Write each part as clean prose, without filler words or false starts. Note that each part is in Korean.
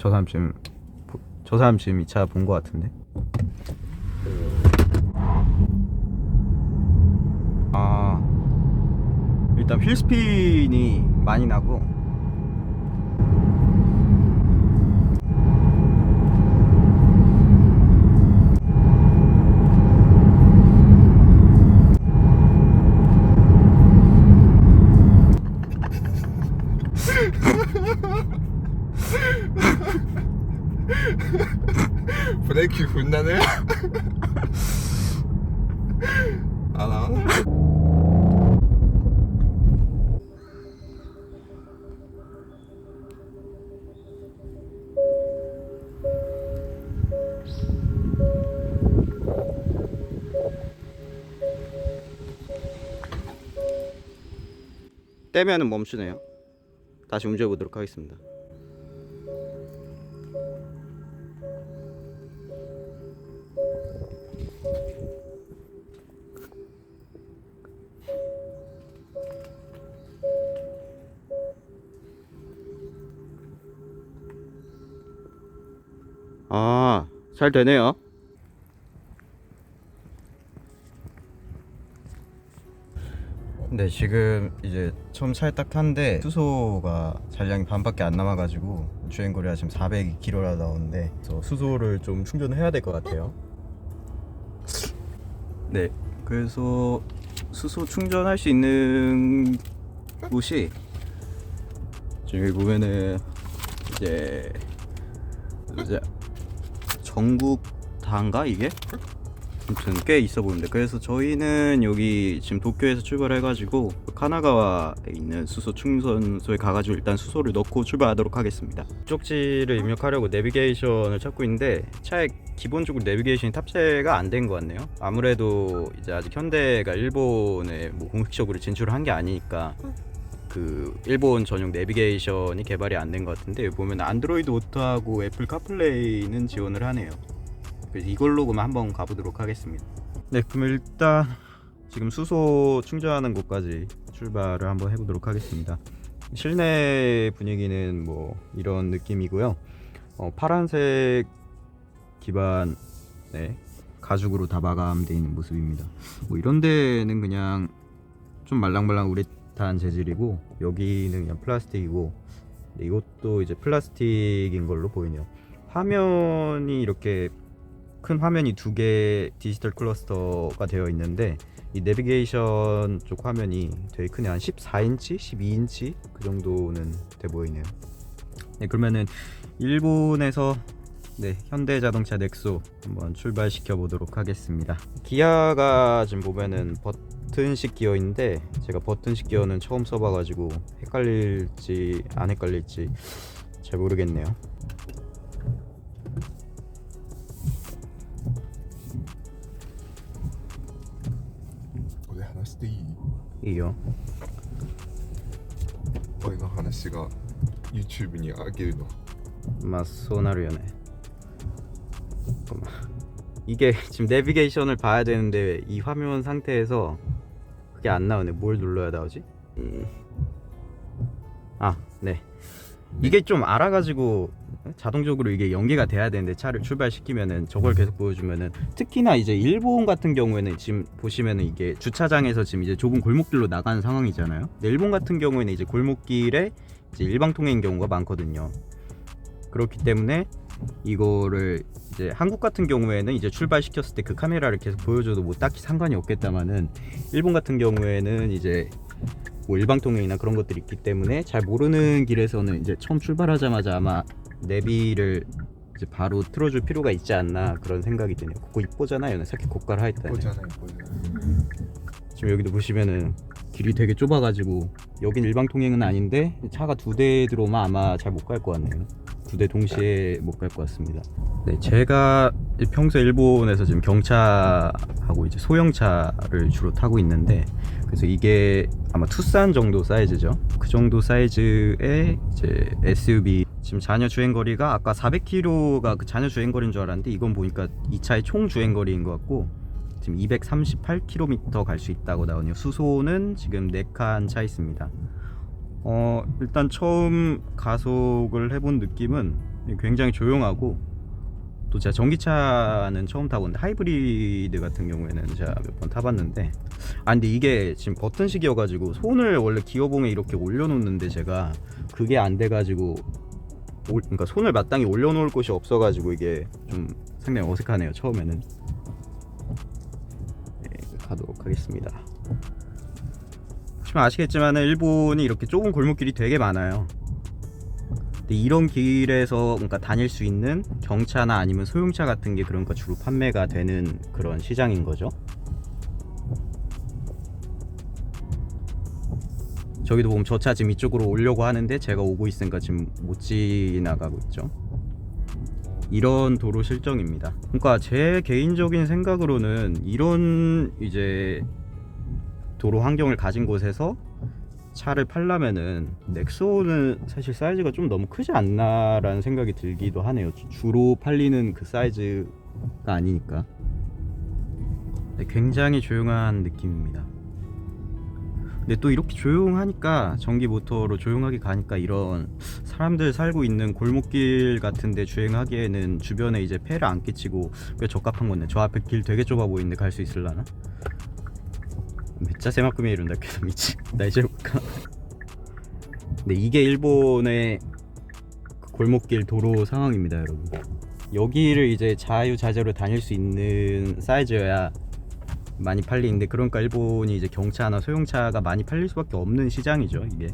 저 사람 지금 이 차 본 거 같은데. 아, 일단 휠스핀이 많이 나고 브레이크 군다네? 안 나와? 떼면은 멈추네요. 다시 운전해 보도록 하겠습니다. 아, 잘 되네요. 네, 지금 이제 처음 차에 딱 탔는데 수소가 잔량이 반밖에 안 남아가지고 주행거리가 지금 402km나 나오는데, 그래서 수소를 좀 충전을 해야 될 것 같아요. 네, 그래서 수소 충전할 수 있는 곳이 지금 여기 보면은 이제 전국 다인가 이게? 아무튼 꽤 있어 보이는데, 그래서 저희는 여기 지금 도쿄에서 출발해가지고 카나가와에 있는 수소 충전소에 가가지고 일단 수소를 넣고 출발하도록 하겠습니다. 쪽지를 입력하려고 내비게이션을 찾고 있는데 차에 기본적으로 내비게이션이 탑재가 안 된 것 같네요. 아무래도 이제 아직 현대가 일본에 뭐 공식적으로 진출을 한 게 아니니까 그 일본 전용 내비게이션이 개발이 안 된 것 같은데, 여기 보면 안드로이드 오토하고 애플 카플레이는 지원을 하네요. 그래서 이걸로 그만 한번 가보도록 하겠습니다. 네, 그럼 일단 지금 수소 충전하는 곳까지 출발을 한번 해보도록 하겠습니다. 실내 분위기는 뭐 이런 느낌이고요. 파란색 기반의 가죽으로 다 마감되어 있는 모습입니다. 뭐 이런 데는 그냥 좀 말랑말랑 우레탄 재질이고, 여기는 그냥 플라스틱이고, 이것도 이제 플라스틱인 걸로 보이네요. 화면이 이렇게 큰 화면이 두 개 디지털 클러스터가 되어 있는데, 이 내비게이션 쪽 화면이 되게 크네. 한 14인치, 12인치 그 정도는 돼 보이네요. 네, 그러면은 일본에서 현대자동차 넥소 한번 출발시켜 보도록 하겠습니다. 기아가 지금 보면은 버튼식 기어인데, 제가 버튼식 기어는 처음 써봐가지고 헷갈릴지 안 헷갈릴지 잘 모르겠네요.話していい? いいよ。俺の話が YouTube に上げるの。 まあそうなるよね。 이게 지금 내비게이션을 봐야 되는데 이 화면 상태에서 그게 안 나오네. 뭘 눌러야 나오지? 아, 네. 이게 좀 알아가지고 자동적으로 이게 연계가 돼야 되는데, 차를 출발시키면은 저걸 계속 보여주면은, 특히나 이제 일본 같은 경우에는 지금 보시면은 이게 주차장에서 지금 이제 좁은 골목길로 나가는 상황이잖아요. 근데 일본 같은 경우에는 이제 골목길에 이제 일방통행인 경우가 많거든요. 그렇기 때문에 이거를 이제 한국 같은 경우에는 이제 출발시켰을 때 그 카메라를 계속 보여줘도 뭐 딱히 상관이 없겠다마는, 일본 같은 경우에는 이제 뭐 일방통행이나 그런 것들이 있기 때문에 잘 모르는 길에서는 이제 처음 출발하자마자 아마 내비를 이제 바로 틀어줄 필요가 있지 않나, 그런 생각이 드네요. 그거 이쁘잖아요. 사키 고가를 하였다네. 이쁘잖아요. 지금 여기도 보시면은 길이 되게 좁아가지고 여긴 일방통행은 아닌데 차가 두 대 들어오면 아마 잘 못 갈 것 같네요. 두 대 동시에 못 갈 것 같습니다. 네, 제가 평소 일본에서 지금 경차하고 이제 소형차를 주로 타고 있는데, 그래서 이게 아마 투싼 정도 사이즈죠. 그 정도 사이즈의 이제 SUV. 지금 잔여 주행거리가 아까 400km가 그 잔여 주행거리인 줄 알았는데, 이건 보니까 이 차의 총 주행거리인 것 같고, 지금 238km 갈 수 있다고 나오네요. 수소는 지금 4칸 차 있습니다. 일단 처음 가속을 해본 느낌은 굉장히 조용하고, 또 제가 전기차는 처음 타보는데 하이브리드 같은 경우에는 제가 몇 번 타봤는데, 근데 이게 지금 버튼식이어가지고 손을 원래 기어봉에 이렇게 올려놓는데 제가 그게 안 돼가지고 그러니까 손을 마땅히 올려놓을 곳이 없어가지고 이게 좀 상당히 어색하네요 처음에는. 네, 가도록 하겠습니다. 보시면 아시겠지만 일본이 이렇게 좁은 골목길이 되게 많아요. 근데 이런 길에서 그러니까 다닐 수 있는 경차나 아니면 소형차 같은 게 그러니까 주로 판매가 되는 그런 시장인 거죠. 저기도 보면 저 차 지금 이쪽으로 오려고 하는데 제가 오고 있으니까 지금 못 지나가고 있죠. 이런 도로 실정입니다. 그러니까 제 개인적인 생각으로는 이런 이제 도로 환경을 가진 곳에서 차를 팔려면은 넥소는 사실 사이즈가 좀 너무 크지 않나라는 생각이 들기도 하네요. 주로 팔리는 그 사이즈가 아니니까. 네, 굉장히 조용한 느낌입니다. 근데 또 이렇게 조용하니까, 전기 모터로 조용하게 가니까 이런 사람들 살고 있는 골목길 같은데 주행하기에는 주변에 이제 폐를 안 끼치고 꽤 적합한 건데, 저 앞에 길 되게 좁아 보이는데 갈 수 있을라나? 진짜 세마큼이 이런다 계속 미치. 나 이제 볼까? 근데 이게 일본의 골목길 도로 상황입니다, 여러분. 여기를 이제 자유자재로 다닐 수 있는 사이즈여야 많이 팔리는데, 그러니까 일본이 이제 경차나 소형차가 많이 팔릴 수밖에 없는 시장이죠, 이게.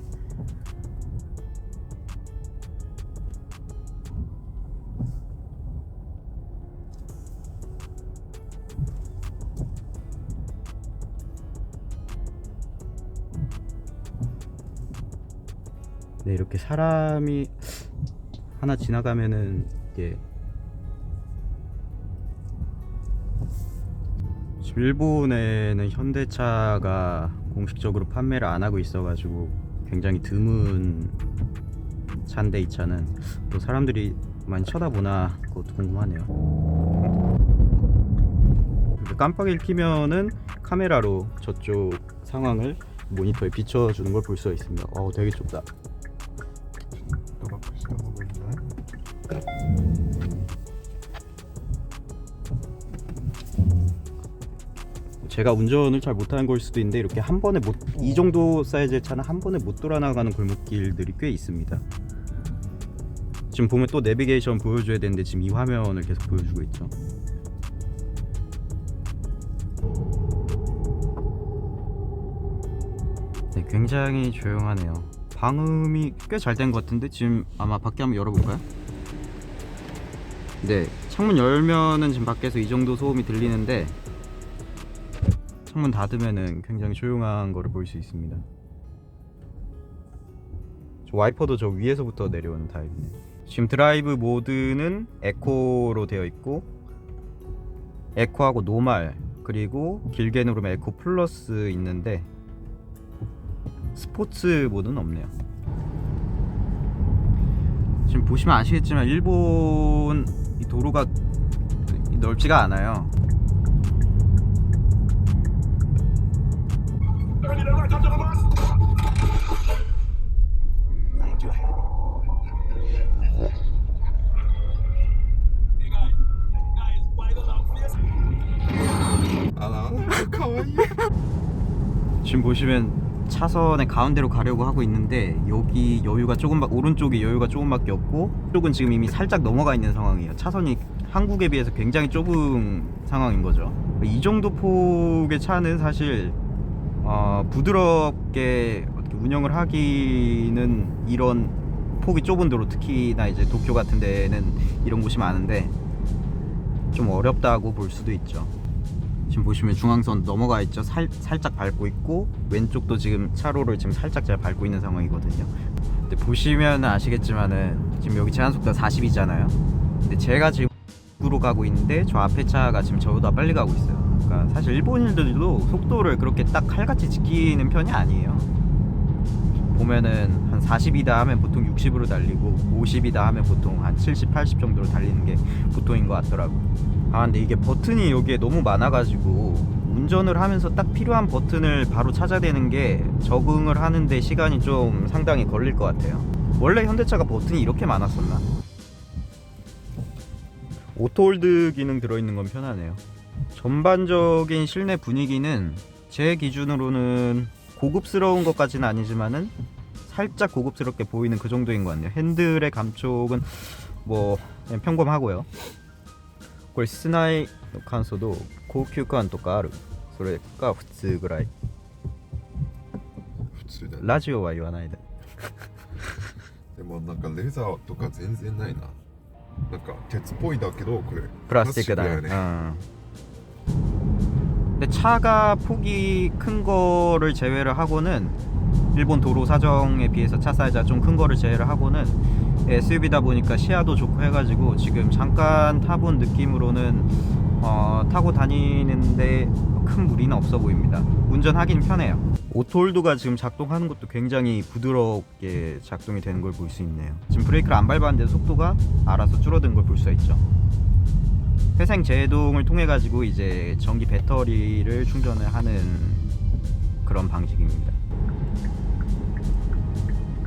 네, 이렇게 사람이 하나 지나가면은 이게 지금 일본에는 현대차가 공식적으로 판매를 안 하고 있어가지고 굉장히 드문 차인데, 이 차는 또 사람들이 많이 쳐다보나 그것도 궁금하네요. 깜빡이를 켜면은 카메라로 저쪽 상황을 모니터에 비춰주는 걸 볼 수가 있습니다. 되게 좁다. 제가 운전을 잘 못하는 걸 수도 있는데, 이렇게 한 번에 이 정도 사이즈의 차는 한 번에 못 돌아나가는 골목길들이 꽤 있습니다. 지금 보면 또 내비게이션 보여줘야 되는데 지금 이 화면을 계속 보여주고 있죠. 네, 굉장히 조용하네요. 방음이 꽤 잘 된 것 같은데, 지금 아마 밖에 한번 열어볼까요? 네, 창문 열면은 지금 밖에서 이 정도 소음이 들리는데, 창문 닫으면은 굉장히 조용한 거를 볼 수 있습니다. 저 와이퍼도 저 위에서부터 내려오는 타입이네. 지금 드라이브 모드는 에코로 되어 있고, 에코하고 노말, 그리고 길게 누르면 에코 플러스 있는데 스포츠 모드는 없네요. 지금 보시면 아시겠지만 일본 이 도로가 넓지가 않아요. 지금 보시면 차선의 가운데로 가려고 하고 있는데, 여기 여유가 오른쪽에 여유가 조금밖에 없고, 이쪽은 지금 이미 살짝 넘어가 있는 상황이에요. 차선이 한국에 비해서 굉장히 좁은 상황인 거죠. 이 정도 폭의 차는 사실 부드럽게 운영을 하기는, 이런 폭이 좁은 도로, 특히나 이제 도쿄 같은 데는 이런 곳이 많은데 좀 어렵다고 볼 수도 있죠. 지금 보시면 중앙선 넘어가 있죠. 살짝 밟고 있고, 왼쪽도 지금 차로를 지금 살짝 잘 밟고 있는 상황이거든요. 근데 보시면 아시겠지만은 지금 여기 제한속도 40이잖아요. 근데 제가 지금 으로 가고 있는데 저 앞에 차가 지금 저보다 빨리 가고 있어요. 그러니까 사실 일본인들도 속도를 그렇게 딱 칼같이 지키는 편이 아니에요. 보면은 한 40이다 하면 보통 60으로 달리고, 50이다 하면 보통 한 70, 80 정도로 달리는 게 보통인 것 같더라고요. 근데 이게 버튼이 여기에 너무 많아가지고 운전을 하면서 딱 필요한 버튼을 바로 찾아내는 게 적응을 하는데 시간이 좀 상당히 걸릴 것 같아요. 원래 현대차가 버튼이 이렇게 많았었나? 오토홀드 기능 들어있는 건 편하네요. 전반적인 실내 분위기는 제 기준으로는 고급스러운 것까지는 아니지만은 살짝 고급스럽게 보이는 그 정도인 것 같네요. 핸들의 감촉은 뭐 그냥 평범하고요. これ室内の感想どう高級感とかあるそれか普通ぐらい普通だね。ラジオは言わないででもなんかレザーとか全然ないな。なんか鉄っぽいだけどこれ 플라스틱이다. 플라스틱이야, 네. 근데 차가 폭이 큰 거를 제외를 하고는 일본 도로 사정에 비해서 차 사이즈가 좀 큰 거를 제외를 하고는 SUV다 보니까 시야도 좋고 해가지고 지금 잠깐 타본 느낌으로는 타고 다니는데 큰 무리는 없어 보입니다. 운전하기는 편해요. 오토홀드가 지금 작동하는 것도 굉장히 부드럽게 작동이 되는 걸 볼 수 있네요. 지금 브레이크를 안 밟았는데 속도가 알아서 줄어든 걸 볼 수가 있죠. 회생 제동을 통해 가지고 이제 전기 배터리를 충전을 하는 그런 방식입니다.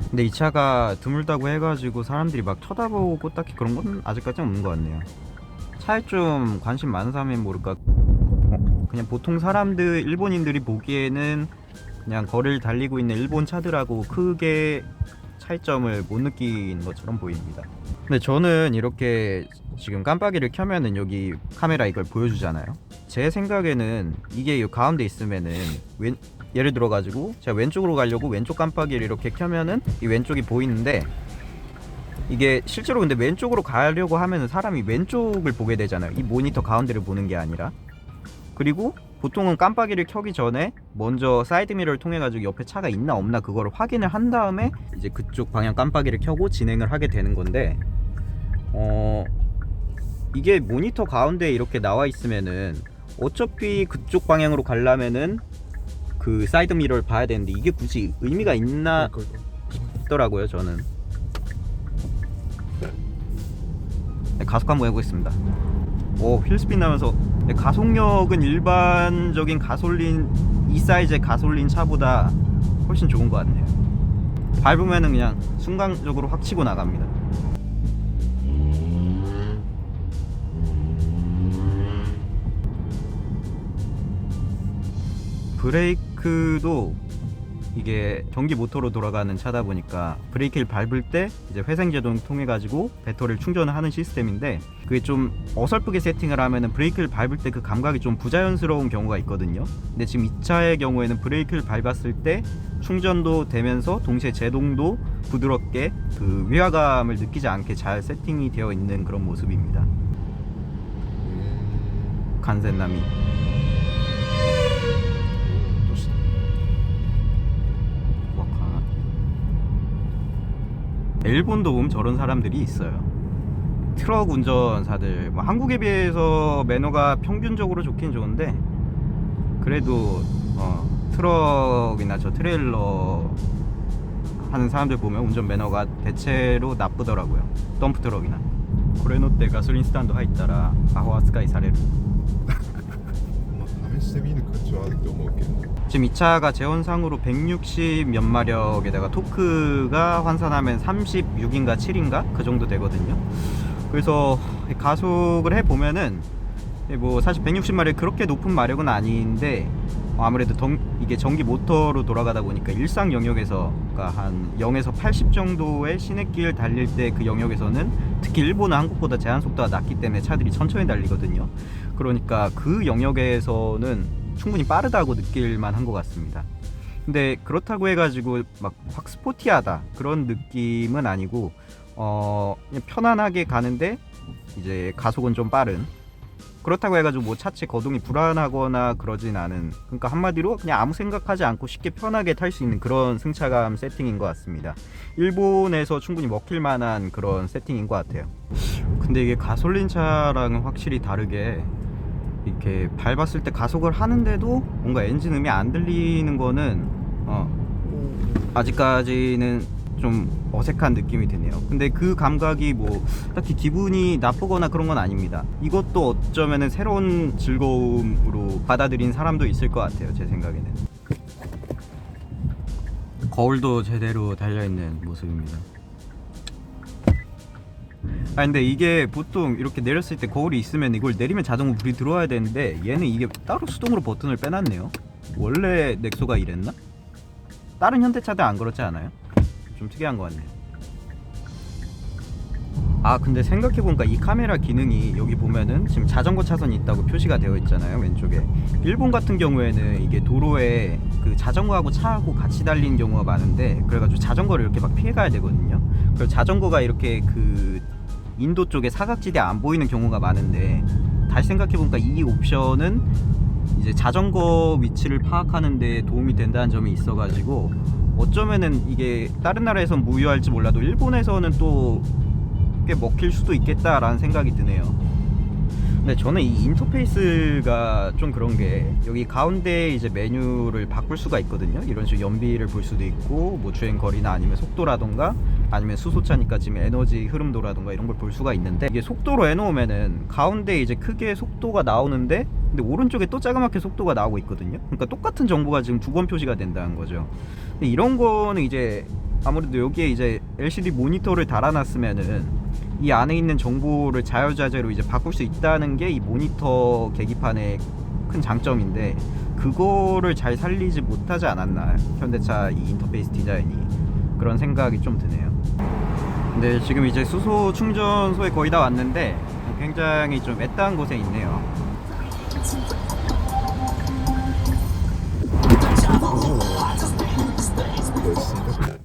근데 이 차가 드물다고 해가지고 사람들이 막 쳐다보고 딱히 그런 건 아직까지는 없는 것 같네요. 차에 좀 관심 많은 사람이면 모를까 그냥 보통 사람들 일본인들이 보기에는 그냥 거리를 달리고 있는 일본 차들하고 크게 차이점을 못 느낀 것처럼 보입니다. 근데 저는 이렇게 지금 깜빡이를 켜면은 여기 카메라 이걸 보여주잖아요. 제 생각에는 이게 이 가운데 있으면은 예를 들어 가지고 제가 왼쪽으로 가려고 왼쪽 깜빡이를 이렇게 켜면은 이 왼쪽이 보이는데 이게 실제로 근데 왼쪽으로 가려고 하면은 사람이 왼쪽을 보게 되잖아요. 이 모니터 가운데를 보는 게 아니라. 그리고 보통은 깜빡이를 켜기 전에 먼저 사이드미러를 통해 가지고 옆에 차가 있나 없나 그거를 확인을 한 다음에 이제 그쪽 방향 깜빡이를 켜고 진행을 하게 되는 건데 이게 모니터 가운데에 이렇게 나와 있으면은 어차피 그쪽 방향으로 가려면은 그 사이드 미러를 봐야 되는데 이게 굳이 의미가 있나 싶더라고요 저는. 네, 가속 한번 해보겠습니다. 오 휠스핀 나면서 네, 가속력은 일반적인 가솔린 이 사이즈의 가솔린 차보다 훨씬 좋은 것 같네요. 밟으면은 그냥 순간적으로 확 치고 나갑니다. 브레이크도 이게 전기 모터로 돌아가는 차다 보니까 브레이크를 밟을 때 이제 회생 제동을 통해 가지고 배터리를 충전을 하는 시스템인데 그게 좀 어설프게 세팅을 하면은 브레이크를 밟을 때 그 감각이 좀 부자연스러운 경우가 있거든요. 근데 지금 이 차의 경우에는 브레이크를 밟았을 때 충전도 되면서 동시에 제동도 부드럽게 그 위화감을 느끼지 않게 잘 세팅이 되어 있는 그런 모습입니다. 간센나미. 일본도 보면 저런 사람들이 있어요. 트럭 운전사들 뭐 한국에 비해서 매너가 평균적으로 좋긴 좋은데 그래도 트럭이나 저 트레일러 하는 사람들 보면運転 매너가 대체로 나쁘더라고요. 덤프 트럭이나. これ乗ってガソリンスタンド入ったらアホ扱いされる。試してみる価値はあると思うけど 지금 이 차가 제원상으로 160 몇 마력에다가 토크가 환산하면 36인가 7인가 그 정도 되거든요. 그래서 가속을 해보면은 뭐 사실 160마력 그렇게 높은 마력은 아닌데 아무래도 이게 전기 모터로 돌아가다 보니까 일상 영역에서 그러니까 한 0에서 80 정도의 시내길 달릴 때 그 영역에서는 특히 일본은 한국보다 제한 속도가 낮기 때문에 차들이 천천히 달리거든요. 그러니까 그 영역에서는 충분히 빠르다고 느낄만 한 것 같습니다. 근데 그렇다고 해가지고 막 확 스포티하다 그런 느낌은 아니고 그냥 편안하게 가는데 이제 가속은 좀 빠른 그렇다고 해가지고 뭐 차체 거동이 불안하거나 그러진 않은 그러니까 한마디로 그냥 아무 생각하지 않고 쉽게 편하게 탈 수 있는 그런 승차감 세팅인 것 같습니다. 일본에서 충분히 먹힐 만한 그런 세팅인 것 같아요. 근데 이게 가솔린 차랑은 확실히 다르게 이렇게 밟았을 때 가속을 하는데도 뭔가 엔진 음이 안 들리는 거는 아직까지는 좀 어색한 느낌이 드네요. 근데 그 감각이 뭐 딱히 기분이 나쁘거나 그런 건 아닙니다. 이것도 어쩌면은 새로운 즐거움으로 받아들인 사람도 있을 것 같아요. 제 생각에는. 거울도 제대로 달려있는 모습입니다. 아 근데 이게 보통 이렇게 내렸을 때 거울이 있으면 이걸 내리면 자동으로 불이 들어와야 되는데 얘는 이게 따로 수동으로 버튼을 빼놨네요. 원래 넥소가 이랬나? 다른 현대차들 안 그렇지 않아요? 좀 특이한 것 같네요. 아 근데 생각해보니까 이 카메라 기능이 여기 보면은 지금 자전거 차선이 있다고 표시가 되어 있잖아요, 왼쪽에. 일본 같은 경우에는 이게 도로에 그 자전거하고 차하고 같이 달리는 경우가 많은데, 그래가지고 자전거를 이렇게 막 피해가야 되거든요. 그래서 자전거가 이렇게 그 인도 쪽에 사각지대 안 보이는 경우가 많은데, 다시 생각해보니까 이 옵션은 이제 자전거 위치를 파악하는 데 도움이 된다는 점이 있어가지고 어쩌면은 이게 다른 나라에선 무효할지 몰라도 일본에서는 또 꽤 먹힐 수도 있겠다라는 생각이 드네요. 근데 저는 이 인터페이스가 좀 그런 게, 여기 가운데 이제 메뉴를 바꿀 수가 있거든요. 이런 식으로 연비를 볼 수도 있고, 뭐 주행 거리나 아니면 속도라던가, 아니면 수소차니까 지금 에너지 흐름도라던가 이런 걸 볼 수가 있는데, 이게 속도로 해놓으면은 가운데 이제 크게 속도가 나오는데, 근데 오른쪽에 또 자그맣게 속도가 나오고 있거든요. 그러니까 똑같은 정보가 지금 두 번 표시가 된다는 거죠. 근데 이런 거는 이제 아무래도 여기에 이제 LCD 모니터를 달아놨으면은 이 안에 있는 정보를 자유자재로 이제 바꿀 수 있다는 게 이 모니터 계기판의 큰 장점인데, 그거를 잘 살리지 못하지 않았나, 현대차 이 인터페이스 디자인이. 그런 생각이 좀 드네요. 근데 지금 이제 수소 충전소에 거의 다 왔는데 굉장히 좀 애딴 곳에 있네요.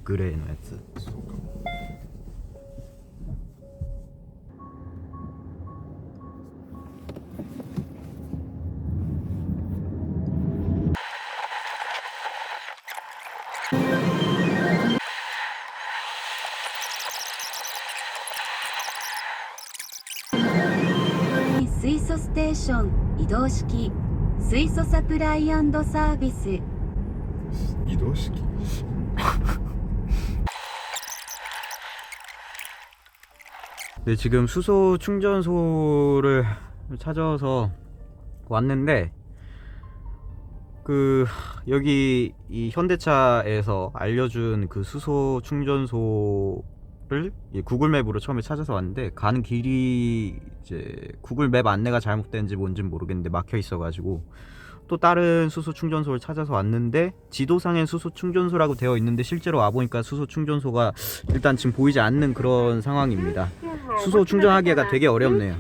그레이のやつ。 水素ステーション移動式水素サプライ&サービス。移動式네, 지금 수소 충전소를 찾아서 왔는데, 그 여기 이 현대차에서 알려준 그 수소 충전소를 구글맵으로 처음에 찾아서 왔는데, 가는 길이 이제 구글맵 안내가 잘못된지 뭔지는 모르겠는데 막혀 있어가지고 또 다른 수소 충전소를 찾아서 왔는데, 지도상엔 수소 충전소라고 되어 있는데 실제로 와보니까 수소 충전소가 일단 지금 보이지 않는 그런 상황입니다. 수소 충전하기가 되게 어렵네요.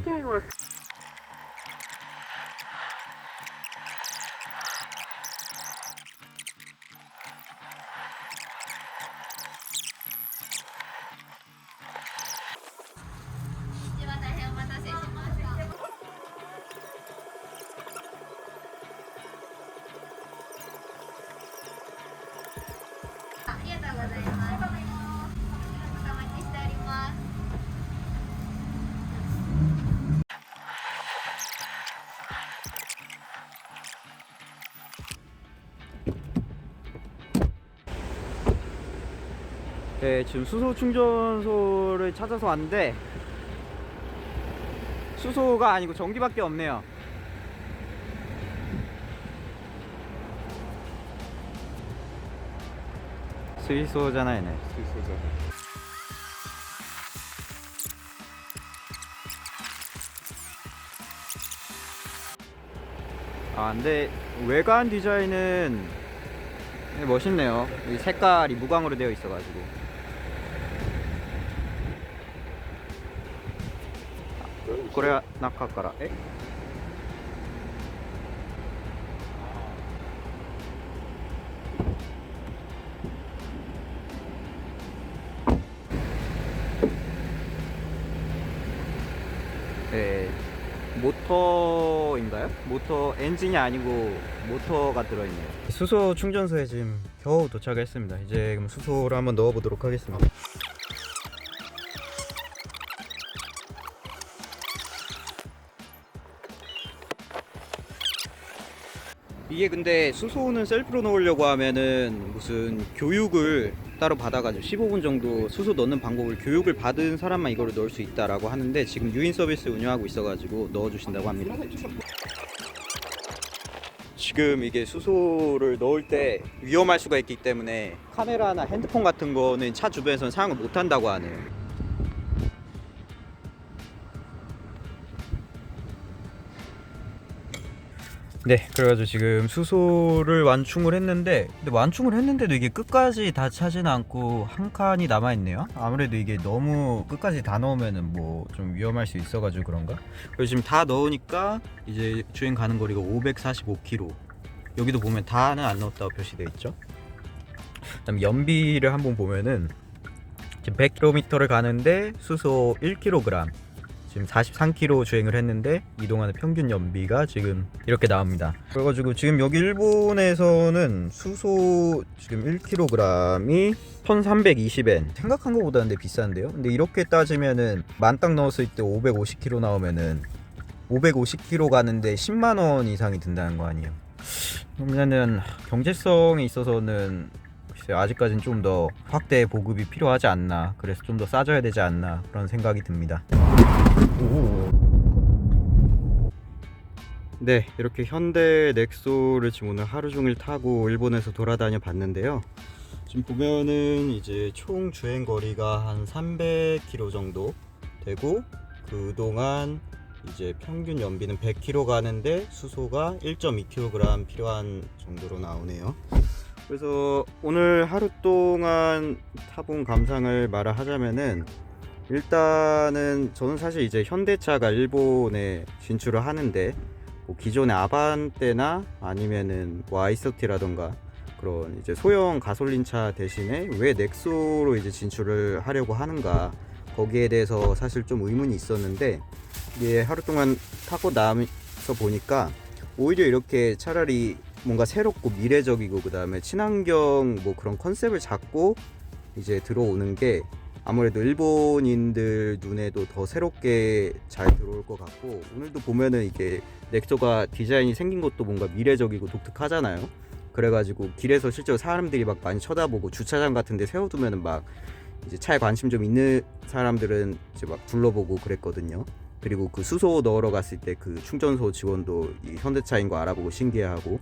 네, 지금 수소 충전소를 찾아서 왔는데 수소가 아니고 전기밖에 없네요. 수소잖아요. 네. 水素じゃない 아 근데 외관 디자인은 멋있네요. 이 색깔이 무광으로 되어 있어가지고. これは中から모터인가요? 모터 엔진이 아니고 모터가 들어있네요. 수소 충전소에 지금 겨우 도착했습니다. 이제 그럼 수소를 한번 넣어보도록 하겠습니다. 이게 근데 수소는 셀프로 넣으려고 하면은 무슨 교육을 따로 받아가지고 15분 정도 수소 넣는 방법을 교육을 받은 사람만 이거를 넣을 수 있다라고 하는데, 지금 유인 서비스 운영하고 있어가지고 넣어주신다고 합니다. 지금 이게 수소를 넣을 때 위험할 수가 있기 때문에 카메라나 핸드폰 같은 거는 차 주변에서는 사용을 못 한다고 하네요. 네, 그래가지고 지금 수소를 완충을 했는데, 근데 완충을 했는데도 이게 끝까지 다 차진 않고 한 칸이 남아있네요. 아무래도 이게 너무 끝까지 다 넣으면은 뭐 좀 위험할 수 있어가지고 그런가? 그래서 지금 다 넣으니까 이제 주행 가는 거리가 545km. 여기도 보면 다는 안 넣었다고 표시되어 있죠. 그다음 연비를 한번 보면은 지금 100km를 가는데 수소 1kg, 지금 43km 주행을 했는데 이동하는 평균 연비가 지금 이렇게 나옵니다. 그래가지고 지금 여기 일본에서는 수소 지금 1kg이 1320엔, 생각한 것보다는 비싼데요. 근데 이렇게 따지면은 만땅 넣었을 때 550km 나오면은 550km 가는데 10만원 이상이 든다는 거 아니에요. 그러면은 경제성에 있어서는 아직까지는 좀 더 확대 보급이 필요하지 않나, 그래서 좀 더 싸져야 되지 않나 그런 생각이 듭니다. 네, 이렇게 현대 넥소를 지금 오늘 하루 종일 타고 일본에서 돌아다녀 봤는데요. 지금 보면은 이제 총 주행 거리가 한 300km 정도 되고, 그동안 이제 평균 연비는 100km 가는데 수소가 1.2kg 필요한 정도로 나오네요. 그래서 오늘 하루 동안 타본 감상을 말하자면은, 일단은 저는 사실 이제 현대차가 일본에 진출을 하는데 뭐 기존의 아반떼나 아니면은 뭐 i30라던가 그런 이제 소형 가솔린차 대신에 왜 넥소로 이제 진출을 하려고 하는가, 거기에 대해서 사실 좀 의문이 있었는데, 이게 하루 동안 타고 나서 보니까 오히려 이렇게 차라리 뭔가 새롭고 미래적이고 그 다음에 친환경 뭐 그런 컨셉을 잡고 이제 들어오는 게 아무래도 일본인들 눈에도 더 새롭게 잘 들어올 것 같고, 오늘도 보면은 이게 넥소가 디자인이 생긴 것도 뭔가 미래적이고 독특하잖아요. 그래가지고 길에서 실제로 사람들이 막 많이 쳐다보고, 주차장 같은 데 세워두면은 막 이제 차에 관심 좀 있는 사람들은 이제 막 둘러보고 그랬거든요. 그리고 그 수소 넣으러 갔을 때 그 충전소 직원도 이 현대차인 거 알아보고 신기해하고.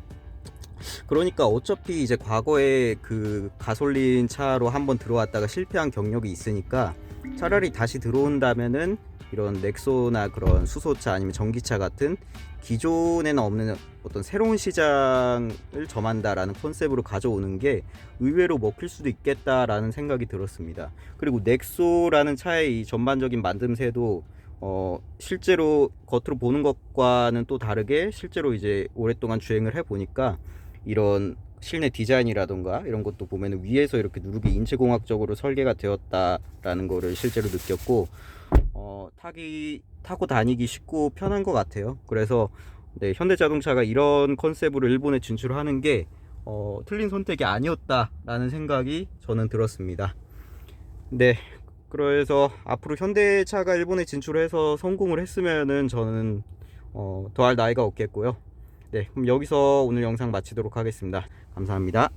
그러니까 어차피 이제 과거에 그 가솔린 차로 한번 들어왔다가 실패한 경력이 있으니까 차라리 다시 들어온다면은 이런 넥소나 그런 수소차 아니면 전기차 같은 기존에는 없는 어떤 새로운 시장을 점한다라는 컨셉으로 가져오는 게 의외로 먹힐 수도 있겠다라는 생각이 들었습니다. 그리고 넥소라는 차의 이 전반적인 만듦새도 실제로 겉으로 보는 것과는 또 다르게 실제로 이제 오랫동안 주행을 해보니까 이런 실내 디자인이라던가 이런 것도 보면 위에서 이렇게 누르기 인체공학적으로 설계가 되었다라는 거를 실제로 느꼈고, 타고 다니기 쉽고 편한 것 같아요. 그래서 네, 현대자동차가 이런 컨셉으로 일본에 진출하는 게 틀린 선택이 아니었다라는 생각이 저는 들었습니다. 네, 그래서 앞으로 현대차가 일본에 진출해서 성공을 했으면은 저는 더할 나위가 없겠고요. 네, 그럼 여기서 오늘 영상 마치도록 하겠습니다. 감사합니다.